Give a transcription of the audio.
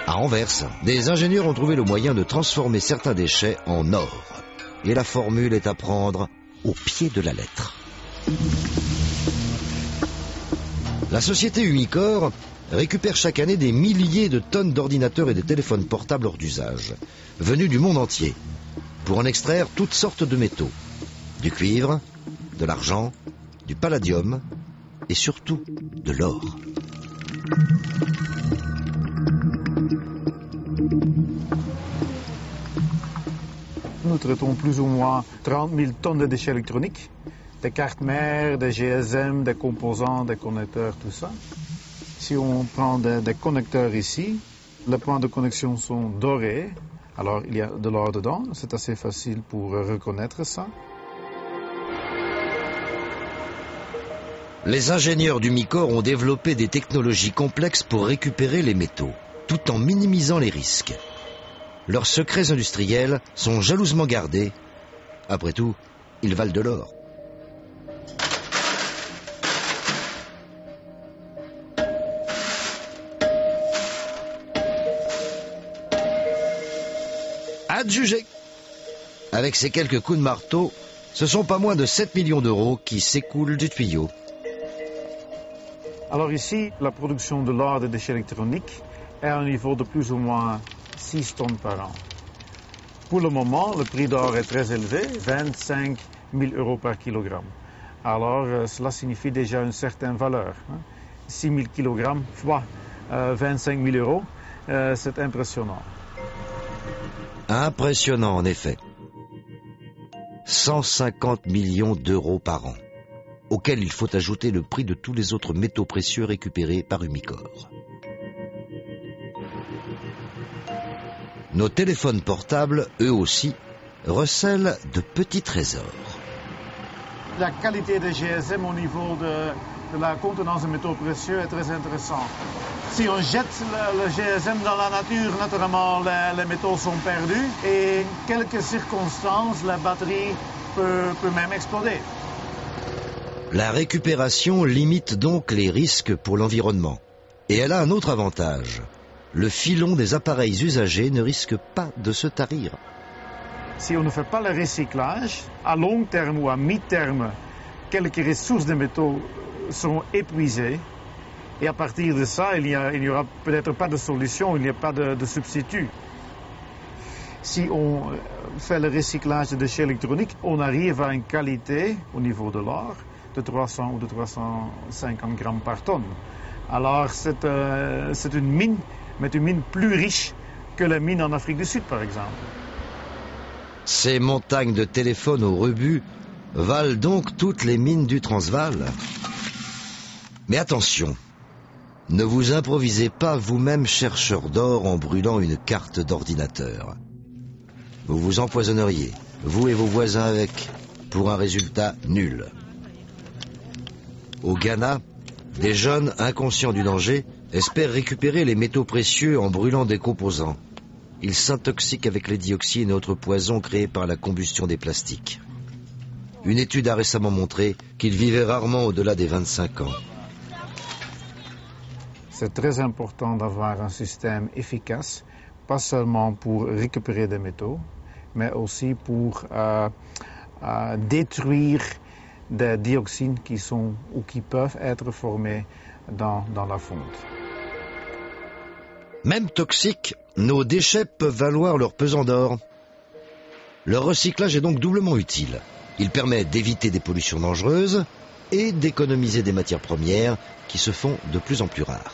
À Anvers, des ingénieurs ont trouvé le moyen de transformer certains déchets en or. Et la formule est à prendre au pied de la lettre. La société Umicore récupère chaque année des milliers de tonnes d'ordinateurs et de téléphones portables hors d'usage, venus du monde entier, pour en extraire toutes sortes de métaux. Du cuivre, de l'argent, du palladium et surtout de l'or. Nous traitons plus ou moins 30 000 tonnes de déchets électroniques, des cartes mères, des GSM, des composants, des connecteurs, tout ça. Si on prend des connecteurs ici, les points de connexion sont dorés, alors il y a de l'or dedans, c'est assez facile pour reconnaître ça. Les ingénieurs d'Umicore ont développé des technologies complexes pour récupérer les métaux, tout en minimisant les risques. Leurs secrets industriels sont jalousement gardés. Après tout, ils valent de l'or. Adjugé. Avec ces quelques coups de marteau, ce sont pas moins de 7 millions d'euros qui s'écoulent du tuyau. Alors ici, la production de l'or des déchets électroniques est à un niveau de plus ou moins 6 tonnes par an. Pour le moment, le prix d'or est très élevé, 25 000 euros par kilogramme. Alors cela signifie déjà une certaine valeur. 6 000 kilogrammes fois 25 000 euros, c'est impressionnant. Impressionnant en effet. 150 millions d'euros par an, auquel il faut ajouter le prix de tous les autres métaux précieux récupérés par Umicore. Nos téléphones portables, eux aussi, recèlent de petits trésors. La qualité des GSM au niveau de la contenance de métaux précieux est très intéressante. Si on jette le GSM dans la nature, naturellement, les métaux sont perdus et en quelques circonstances, la batterie peut même exploser. La récupération limite donc les risques pour l'environnement. Et elle a un autre avantage. Le filon des appareils usagés ne risque pas de se tarir. Si on ne fait pas le recyclage, à long terme ou à mi-terme, quelques ressources de métaux seront épuisées. Et à partir de ça, il n'y aura peut-être pas de solution, il n'y a pas de substitut. Si on fait le recyclage de déchets électroniques, on arrive à une qualité au niveau de l'or de 300 ou de 350 grammes par tonne. Alors c'est une mine, mais une mine plus riche que la mine en Afrique du Sud, par exemple. Ces montagnes de téléphones au rebut valent donc toutes les mines du Transvaal. Mais attention, ne vous improvisez pas vous-même chercheur d'or en brûlant une carte d'ordinateur. Vous vous empoisonneriez, vous et vos voisins avec, pour un résultat nul. Au Ghana, des jeunes inconscients du danger espèrent récupérer les métaux précieux en brûlant des composants. Ils s'intoxiquent avec les dioxines et autres poisons créés par la combustion des plastiques. Une étude a récemment montré qu'ils vivaient rarement au-delà des 25 ans. C'est très important d'avoir un système efficace, pas seulement pour récupérer des métaux, mais aussi pour détruire des dioxines qui sont ou qui peuvent être formées dans la fonte. Même toxiques, nos déchets peuvent valoir leur pesant d'or. Leur recyclage est donc doublement utile. Il permet d'éviter des pollutions dangereuses et d'économiser des matières premières qui se font de plus en plus rares.